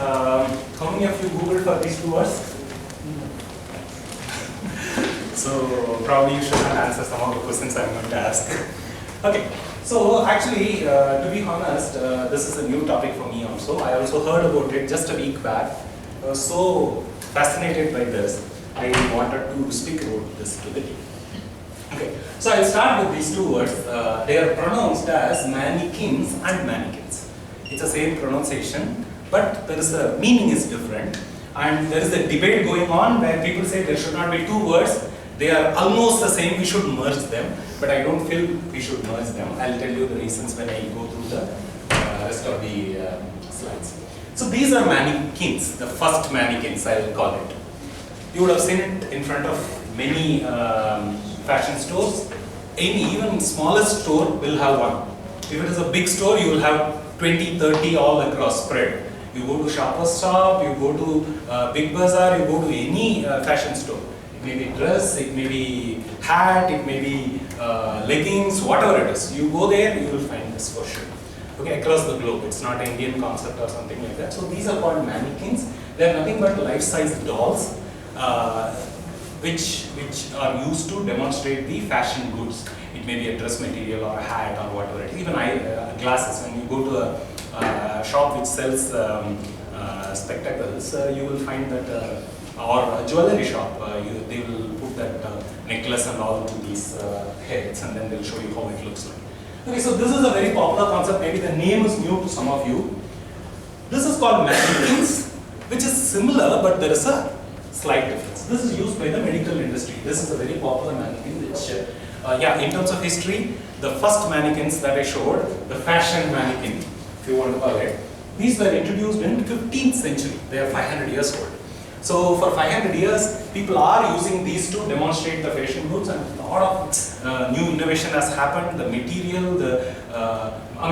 How many of you Googled for these 2 words? So probably you should not answer some of the questions I'm going to ask. Okay, so actually, to be honest, this is a new topic for me also. I also heard about it just a week back. I was so fascinated by this, I wanted to speak about this to the team. Okay, so I'll start with these 2 words. They are pronounced as mannequins and mannequins. It's the same pronunciation, but there is a meaning is different. And there is a debate going on where people say there should not be 2 words. They are almost the same, we should merge them, but I don't feel we should merge them. I'll tell you the reasons when I go through the rest of the slides. So these are mannequins, the first mannequins I will call it. You would have seen it in front of many fashion stores. Any even smallest store will have one. If it is a big store, you will have 20, 30 all across spread. You go to Shoppers Stop, you go to Big Bazaar, you go to any fashion store. It may be dress, it may be hat, it may be leggings, whatever it is. You go there, you will find this for sure. Okay, across the globe. It's not an Indian concept or something like that. So these are called mannequins. They are nothing but life-size dolls, which are used to demonstrate the fashion goods. It may be a dress material or a hat or whatever it is. Even glasses. When you go to a shop which sells spectacles, you will find that, or a jewelry shop, they will put that necklace and all to these heads, and then they'll show you how it looks like. Okay, so this is a very popular concept. Maybe the name is new to some of you. This is called mannequins, which is similar, but there is a slight difference. This is used by the medical industry. This is a very popular mannequin, which, in terms of history, the first mannequins that I showed, the fashion mannequin, if you want to call it, these were introduced in 15th century. They are 500 years old. So for 500 years, people are using these to demonstrate the fashion goods, and a lot of new innovation has happened. The material,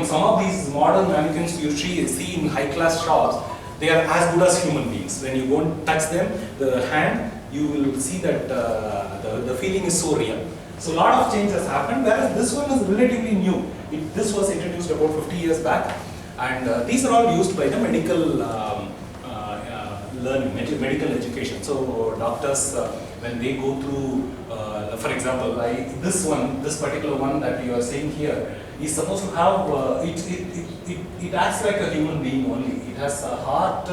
some of these modern mannequins you see in high-class shops, they are as good as human beings. When you go and touch them, the hand, you will see that the feeling is so real. So a lot of change has happened, whereas this one is relatively new. This was introduced about 50 years back, and these are all used by the medical learning, medical education. So doctors, when they go through, for example, this particular one that you are seeing here is supposed to have, it acts like a human being only. It has a heart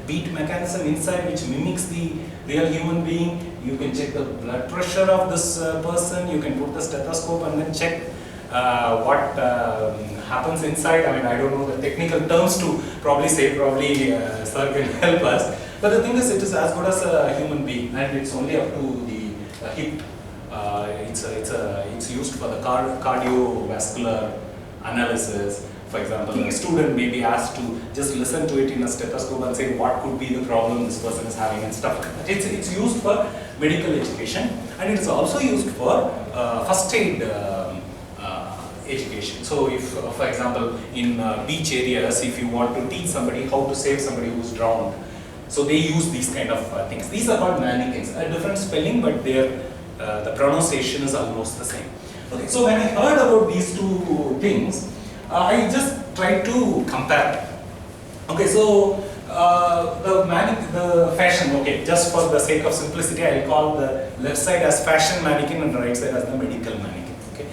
beat mechanism inside which mimics the real human being. You can check the blood pressure of this person, you can put the stethoscope and then check what happens inside. I don't know the technical terms to probably sir can help us. But the thing is, it is as good as a human being, and it's only up to the hip. It's used for the cardiovascular analysis. For example, a student may be asked to just listen to it in a stethoscope and say what could be the problem this person is having and stuff like that. It's used for medical education, and it is also used for first aid education. So if, for example, in beach areas, if you want to teach somebody how to save somebody who's drowned, so they use these kind of things. These are called mannequins. A different spelling, but the pronunciation is almost the same. Okay, so when I heard about these 2 things, I just tried to compare them. Okay, so the fashion, okay, just for the sake of simplicity, I'll call the left side as fashion mannequin and the right side as the medical mannequin. Okay,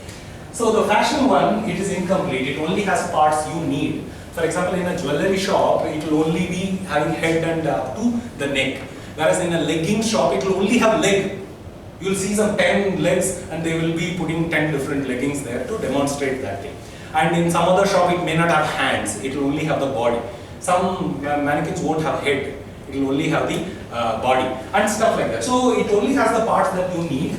so the fashion one, it is incomplete. It only has parts you need. For example, in a jewelry shop, it will only be having head and up to the neck. Whereas in a legging shop, it will only have leg. You will see some 10 legs, and they will be putting 10 different leggings there to demonstrate that thing. And in some other shop, it may not have hands. It will only have the body. Some mannequins won't have head. It will only have the body and stuff like that. So it only has the parts that you need.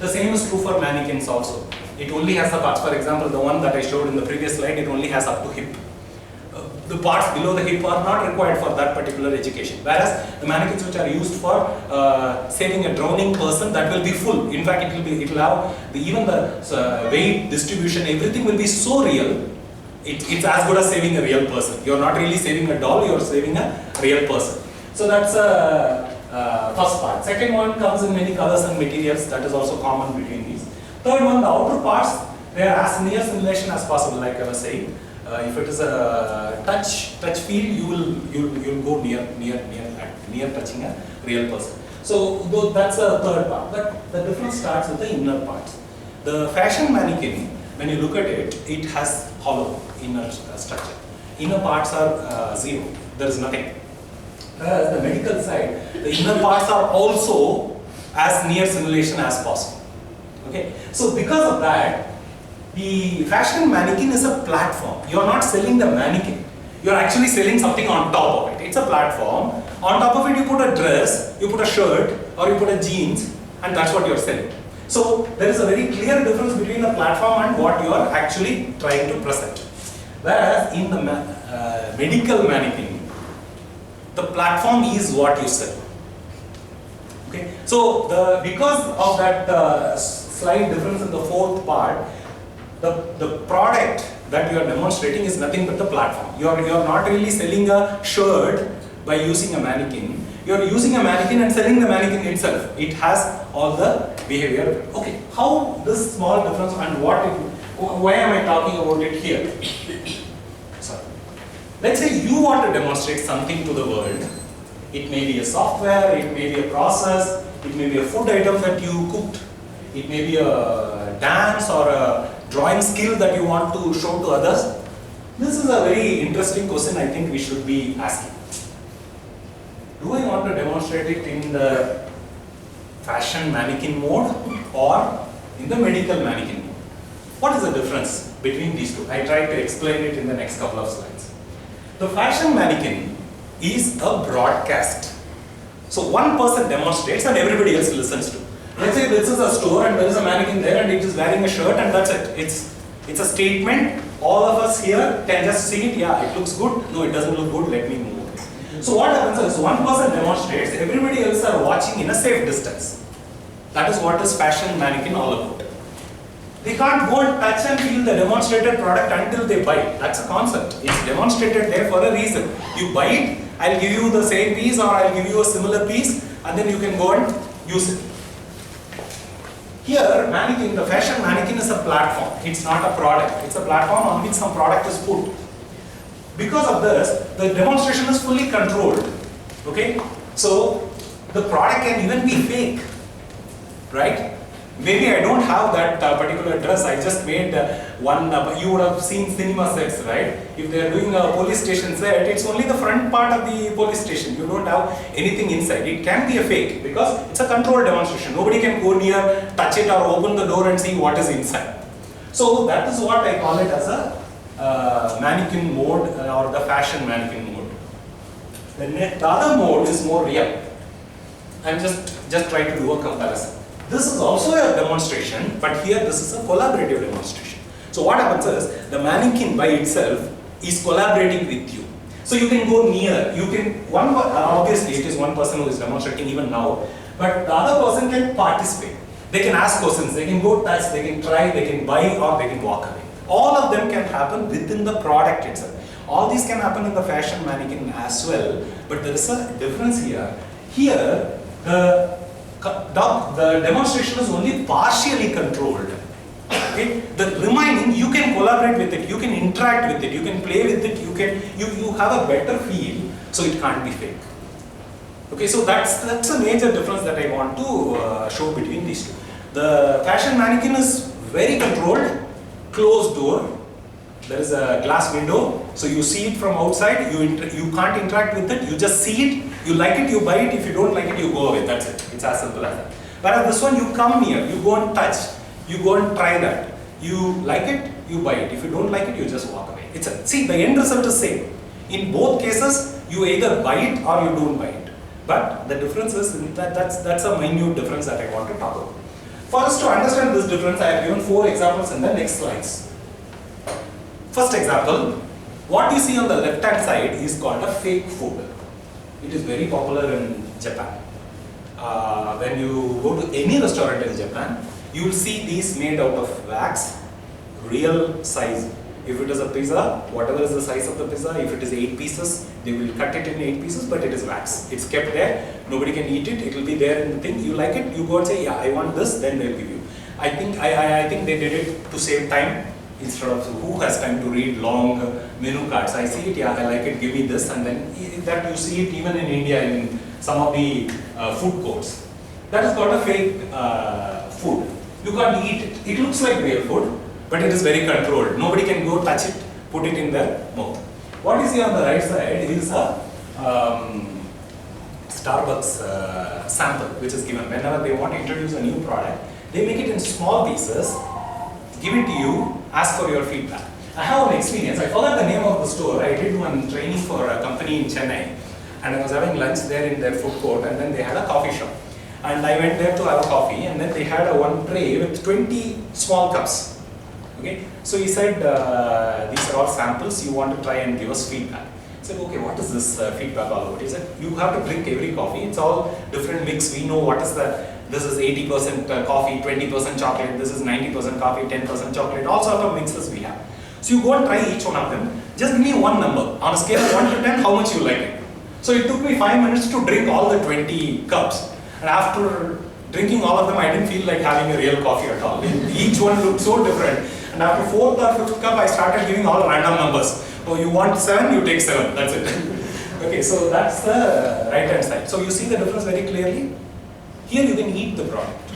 The same is true for mannequins also. It only has the parts. For example, the one that I showed in the previous slide, it only has up to hip. The parts below the hip are not required for that particular education. Whereas the mannequins which are used for saving a drowning person, that will be full. In fact, it will have even the weight distribution, everything will be so real. It's as good as saving a real person. You're not really saving a doll, you're saving a real person. So that's first part. Second one comes in many colors and materials. That is also common between these. Third one, the outer parts, they are as near simulation as possible, like I was saying. If it is a touch field, you'll go near touching a real person. So that's a third part. But the difference starts with the inner parts. The fashion mannequin, when you look at it, it has hollow inner structure. Inner parts are zero. There is nothing. Whereas the medical side, the inner parts are also as near simulation as possible. Okay. So because of that, the fashion mannequin is a platform. You are not selling the mannequin. You are actually selling something on top of it. It's a platform. On top of it, you put a dress, you put a shirt, or you put a jeans, and that's what you are selling. So there is a very clear difference between a platform and what you are actually trying to present. Whereas in the medical mannequin, the platform is what you sell. Okay. So because of that slight difference in the fourth part, the product that you are demonstrating is nothing but the platform. You are not really selling a shirt by using a mannequin. You are using a mannequin and selling the mannequin itself. It has all the behavior. Okay, how this small difference and why am I talking about it here? Sorry. Let's say you want to demonstrate something to the world. It may be a software, it may be a process, it may be a food item that you cooked, it may be a dance or a drawing skill that you want to show to others. This is a very interesting question I think we should be asking. Do I want to demonstrate it in the fashion mannequin mode or in the medical mannequin mode? What is the difference between these two? I try to explain it in the next couple of slides. The fashion mannequin is a broadcast. So one person demonstrates and everybody else listens to. Let's say this is a store and there is a mannequin there and it is wearing a shirt and that's it. It's a statement. All of us here can just see it. Yeah, it looks good. No, it doesn't look good. Let me move. So what happens is one person demonstrates, everybody else are watching in a safe distance. That is what is fashion mannequin all about. They can't go and touch and feel the demonstrated product until they buy it. That's a concept. It's demonstrated there for a reason. You buy it, I'll give you the same piece or I'll give you a similar piece and then you can go and use it. Here, mannequin, the fashion mannequin is a platform. It's not a product. It's a platform on which some product is put. Because of this, the demonstration is fully controlled. Okay? So, the product can even be fake. Right? Maybe I don't have that particular dress. I just made one. You would have seen cinema sets, right? If they are doing a police station set, it's only the front part of the police station. You don't have anything inside. It can be a fake because it's a controlled demonstration. Nobody can go near, touch it, or open the door and see what is inside. So that is what I call it as a mannequin mode or the fashion mannequin mode. The other mode is more real. I'm just trying to do a comparison. This is also a demonstration, but here this is a collaborative demonstration. So what happens is, the mannequin by itself is collaborating with you. So you can go near, obviously it is one person who is demonstrating even now, but the other person can participate. They can ask questions, they can go touch, they can try, they can buy or they can walk away. All of them can happen within the product itself. All these can happen in the fashion mannequin as well, but there is a difference here. Here, the demonstration is only partially controlled. Okay? The remaining, you can collaborate with it, you can interact with it, you can play with it, you have a better feel, so it can't be fake. Okay, so that's a major difference that I want to show between these two. The fashion mannequin is very controlled, closed door. There is a glass window, so you see it from outside, you can't interact with it, you just see it, you like it, you buy it, if you don't like it, you go away, that's it. It's as simple as that. Whereas this one, you come near, you go and touch, you go and try that. You like it, you buy it. If you don't like it, you just walk away. See, the end result is same. In both cases, you either buy it or you don't buy it. But the difference is that's a minute difference that I want to talk about. For us to understand this difference, I have given 4 examples in the next slides. First example, what you see on the left hand side is called a fake food. It is very popular in Japan. When you go to any restaurant in Japan, you will see these made out of wax, real size. If it is a pizza, whatever is the size of the pizza, if it is 8 pieces, they will cut it in 8 pieces, but it is wax. It's kept there, nobody can eat it, it will be there in the thing. You like it, you go and say, yeah, I want this, then they'll give you. I think they did it to save time. instead of who has time to read long menu cards. I see it, yeah, I like it, give me this, and then that you see it even in India in some of the food courts. That has got a fake food. You can't eat it. It looks like real food, but it is very controlled. Nobody can go touch it, put it in their mouth. What you see on the right side is a Starbucks sample which is given. Whenever they want to introduce a new product, they make it in small pieces, give it to you, ask for your feedback. I have an experience. I forgot the name of the store. I did one training for a company in Chennai, and I was having lunch there in their food court, and then they had a coffee shop. And I went there to have a coffee, and then they had a one tray with 20 small cups. Okay, so he said, these are all samples, you want to try and give us feedback. I said, okay, what is this feedback all about? He said, you have to drink every coffee, it's all different mix, we know what is the, this is 80% coffee, 20% chocolate, this is 90% coffee, 10% chocolate, all sorts of mixes we have. So you go and try each one of them, just give me one number, on a scale of 1 to 10, how much you like it. So it took me 5 minutes to drink all the 20 cups. And after drinking all of them, I didn't feel like having a real coffee at all. Each one looked so different. And after 4th or 5th cup, I started giving all random numbers. Oh, you want 7, you take 7, that's it. Okay, so that's the right hand side. So you see the difference very clearly. Here you can eat the product.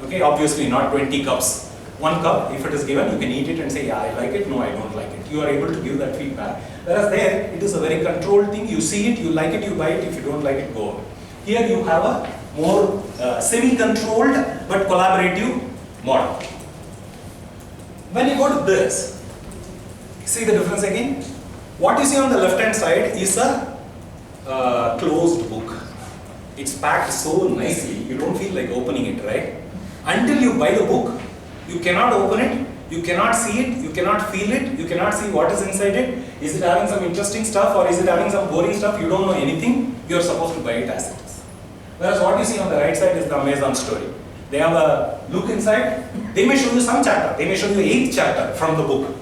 Okay, obviously not 20 cups. 1 cup, if it is given, you can eat it and say, yeah, I like it, no, I don't like it. You are able to give that feedback. Whereas there, it is a very controlled thing. You see it, you like it, you buy it. If you don't like it, go away. Here you have a more semi-controlled but collaborative model. When you go to this, see the difference again? What you see on the left hand side is a closed book. It's packed so nicely, you don't feel like opening it, right? Until you buy the book, you cannot open it, you cannot see it, you cannot feel it, you cannot see what is inside it. Is it having some interesting stuff or is it having some boring stuff? You don't know anything, you are supposed to buy it as it is. Whereas what you see on the right side is the Amazon story. They have a look inside, they may show you some chapter, they may show you 8th chapter from the book.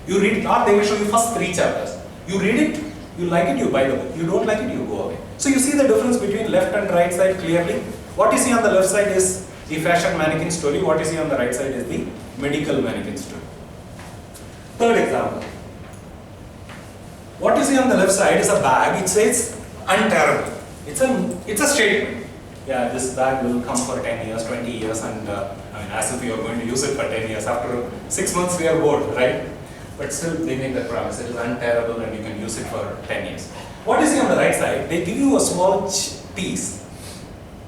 You read it, or they may show you first 3 chapters. You read it, you like it, you buy the book. You don't like it, you go away. So you see the difference between left and right side clearly. What you see on the left side is the fashion mannequin story, what you see on the right side is the medical mannequin story. Third example. What you see on the left side is a bag, it says untearable. It's a statement. Yeah, this bag will come for 10 years, 20 years, and I mean, as if you are going to use it for 10 years. After 6 months, we are bored, right? But still, they make that promise. It is untearable, and you can use it for 10 years. What you see on the right side, they give you a small piece.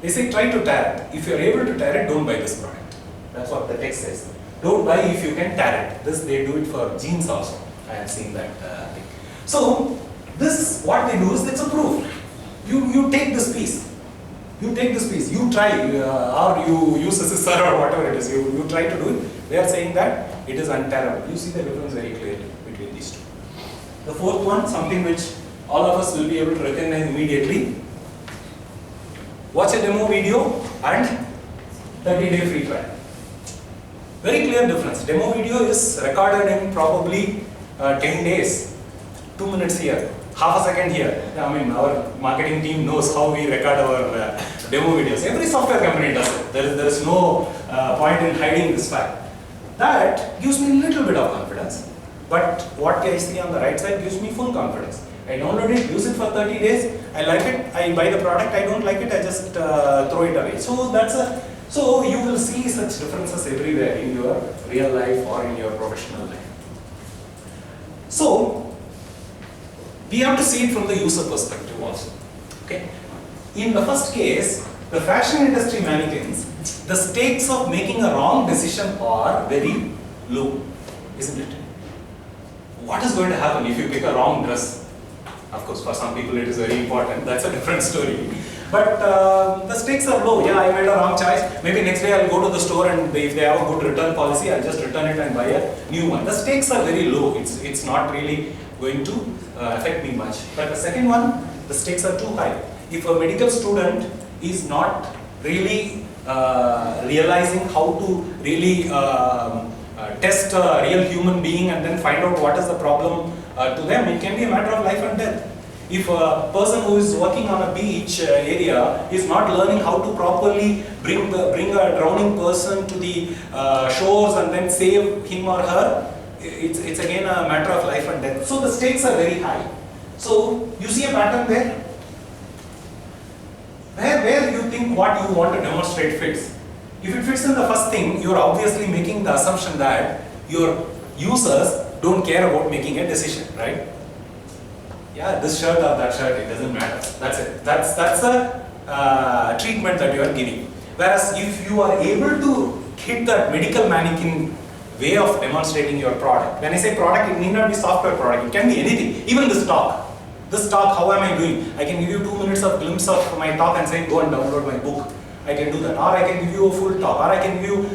They say, try to tear it. If you are able to tear it, don't buy this product. That's what the text says. Don't buy if you can tear it. This, they do it for jeans also. I have seen that thing. So, this, what they do is, it's a proof. You take this piece. You take this piece, you try, or you use a scissor or whatever it is, you try to do it. They are saying that it is untearable. You see the difference very clearly between these two. The fourth one, something which all of us will be able to recognize immediately. Watch a demo video and 30-day free trial. Very clear difference. Demo video is recorded in probably 10 days, 2 minutes here. Half a second here. I mean, our marketing team knows how we record our demo videos. Every software company does it. There is no point in hiding this fact. That gives me a little bit of confidence. But what I see on the right side gives me full confidence. I download it, use it for 30 days. I like it. I buy the product. I don't like it. I just throw it away. So you will see such differences everywhere in your real life or in your professional life. So we have to see it from the user perspective also. Okay. In the first case, the fashion industry mannequins, the stakes of making a wrong decision are very low, isn't it? What is going to happen if you pick a wrong dress? Of course, for some people it is very important. That's a different story. But the stakes are low. Yeah, I made a wrong choice. Maybe next day I'll go to the store and if they have a good return policy, I'll just return it and buy a new one. The stakes are very low. It's not really going to affect me much. But the second one, the stakes are too high. If a medical student is not really realizing how to really test a real human being and then find out what is the problem to them, it can be a matter of life and death. If a person who is working on a beach area is not learning how to properly bring a drowning person to the shores and then save him or her, it's again a matter of life and death. So the stakes are very high. So you see a pattern there? Where you think what you want to demonstrate fits. If it fits in the first thing, you're obviously making the assumption that your users don't care about making a decision, right? Yeah, this shirt or that shirt, it doesn't matter. That's it. That's the treatment that you are giving. Whereas if you are able to hit that medical mannequin way of demonstrating your product, when I say product, it need not be software product, it can be anything, even this talk. This talk, how am I doing? I can give you 2 minutes of glimpse of my talk and say, go and download my book. I can do that. Or I can give you a full talk. Or I can give you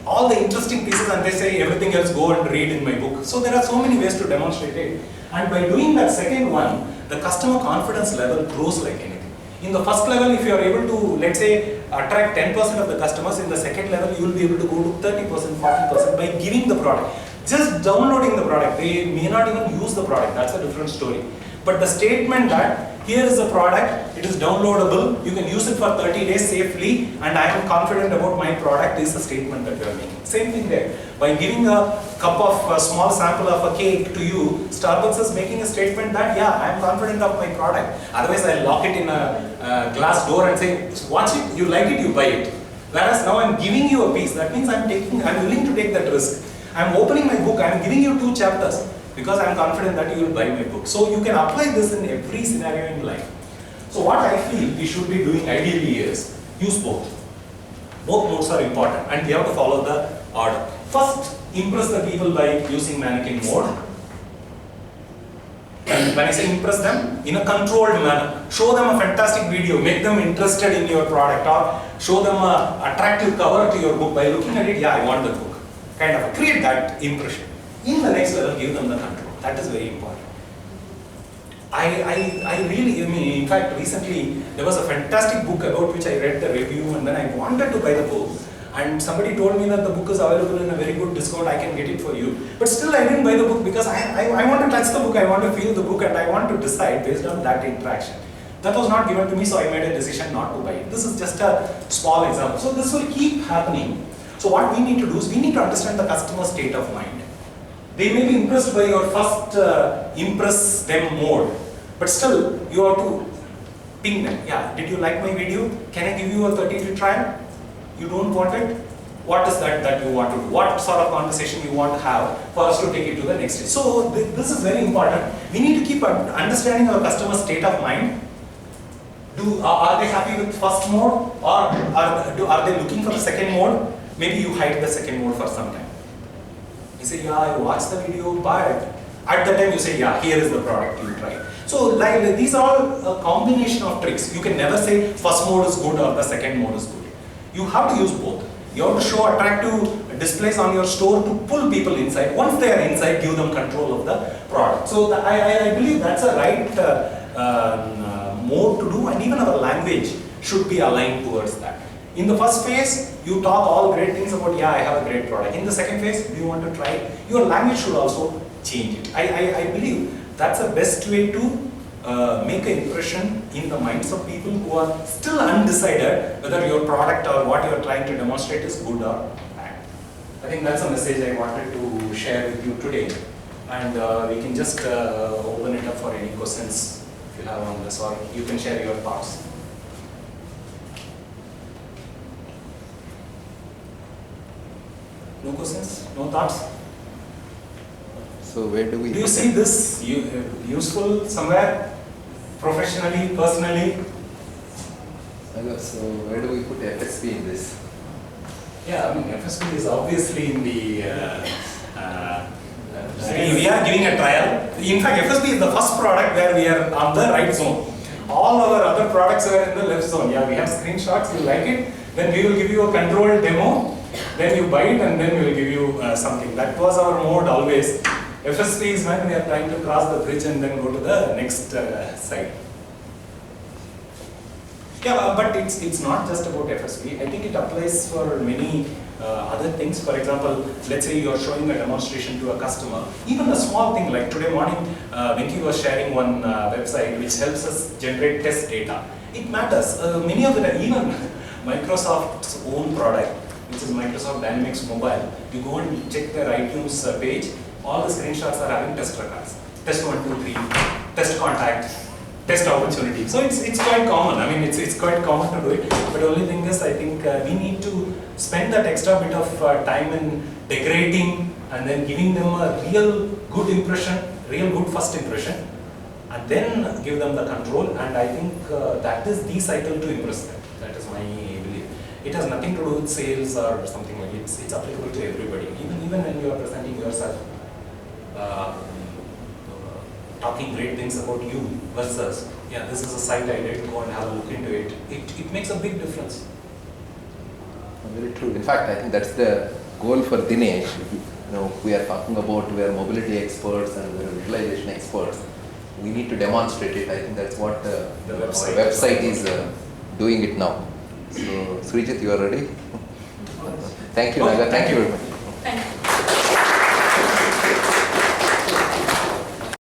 all the interesting pieces and they say everything else go and read in my book. So there are so many ways to demonstrate it. And by doing that second one, the customer confidence level grows like anything. In the first level, if you are able to, let's say, attract 10% of the customers, in the second level, you will be able to go to 30%, 40% by giving the product. Just downloading the product. They may not even use the product. That's a different story. But the statement that here is the product, it is downloadable, you can use it for 30 days safely, and I am confident about my product is the statement that we are making. Same thing there. By giving a cup of a small sample of a cake to you, Starbucks is making a statement that, yeah, I am confident of my product. Otherwise, I'll lock it in a glass door and say, once you like it, you buy it. Whereas now I'm giving you a piece. That means I'm willing to take that risk. I'm opening my book, I'm giving you 2 chapters. Because I am confident that you will buy my book. So you can apply this in every scenario in life. So what I feel we should be doing ideally is use both. Both modes are important and we have to follow the order. First, impress the people by using mannequin mode. And when I say impress them, in a controlled manner. Show them a fantastic video, make them interested in your product, or show them an attractive cover to your book. By looking at it, yeah, I want the book. Kind of create that impression. In the next level, give them the control. That is very important. I really, in fact, recently there was a fantastic book about which I read the review and then I wanted to buy the book. And somebody told me that the book is available in a very good discount, I can get it for you. But still I didn't buy the book because I want to touch the book, I want to feel the book and I want to decide based on that interaction. That was not given to me, so I made a decision not to buy it. This is just a small example. So this will keep happening. So what we need to do is we need to understand the customer state of mind. They may be impressed by your first impress them mode, but still you have to ping them. Yeah, did you like my video? Can I give you a 30-day trial? You don't want it? What is that you want to do? What sort of conversation you want to have for us to take it to the next stage? So this is very important. We need to keep understanding our customer state of mind. Are they happy with first mode or are they looking for the second mode? Maybe you hide the second mode for some time. You say, yeah, I watched the video, but at the time you say, yeah, here is the product, you try. So like these are all a combination of tricks. You can never say first mode is good or the second mode is good. You have to use both. You have to show attractive displays on your store to pull people inside. Once they are inside, give them control of the product. So I believe that's a right mode to do, and even our language should be aligned towards that. In the first phase, you talk all great things about, yeah, I have a great product. In the second phase, do you want to try it? Your language should also change it. I believe that's the best way to make an impression in the minds of people who are still undecided whether your product or what you are trying to demonstrate is good or bad. I think that's a message I wanted to share with you today. And we can just open it up for any questions if you have on this, or you can share your thoughts. No questions? No thoughts? So where do we... Do you see this useful somewhere? Professionally, personally? So where do we put FSP in this? Yeah, I mean FSP is obviously in the... we are giving a trial. In fact, FSP is the first product where we are on the right zone. All our other products are in the left zone. Yeah, we have screenshots, you like it, then we will give you a controlled demo. Then you buy it and then we will give you something. That was our mode always. FSP is when we are trying to cross the bridge and then go to the next side. Yeah, but it's not just about FSP. I think it applies for many other things. For example, let's say you are showing a demonstration to a customer. Even a small thing like today morning, Venki was sharing one website which helps us generate test data. It matters. Many of the, even Microsoft's own product, which is Microsoft Dynamics Mobile, you go and check their iTunes page, all the screenshots are having test records. Test 1, 2, 3, test contact, test opportunity. So it's quite common. I mean, it's quite common to do it. But the only thing is, I think we need to spend that extra bit of time in decorating and then giving them a real good impression, real good first impression, and then give them the control. And I think that is the cycle to impress them. That is my belief. It has nothing to do with sales or something like it. It's applicable to everybody. Even when you are presenting yourself, talking great things about you versus, yeah, this is a site I did, go and have a look into it. It makes a big difference. Very true. In fact, I think that's the goal for Dinesh. We are talking about we are mobility experts and we are visualization experts. We need to demonstrate it. I think that's what the website is doing it now. So, Srijit, you are ready? Thank you, Naga. Thank you very much. Thank you.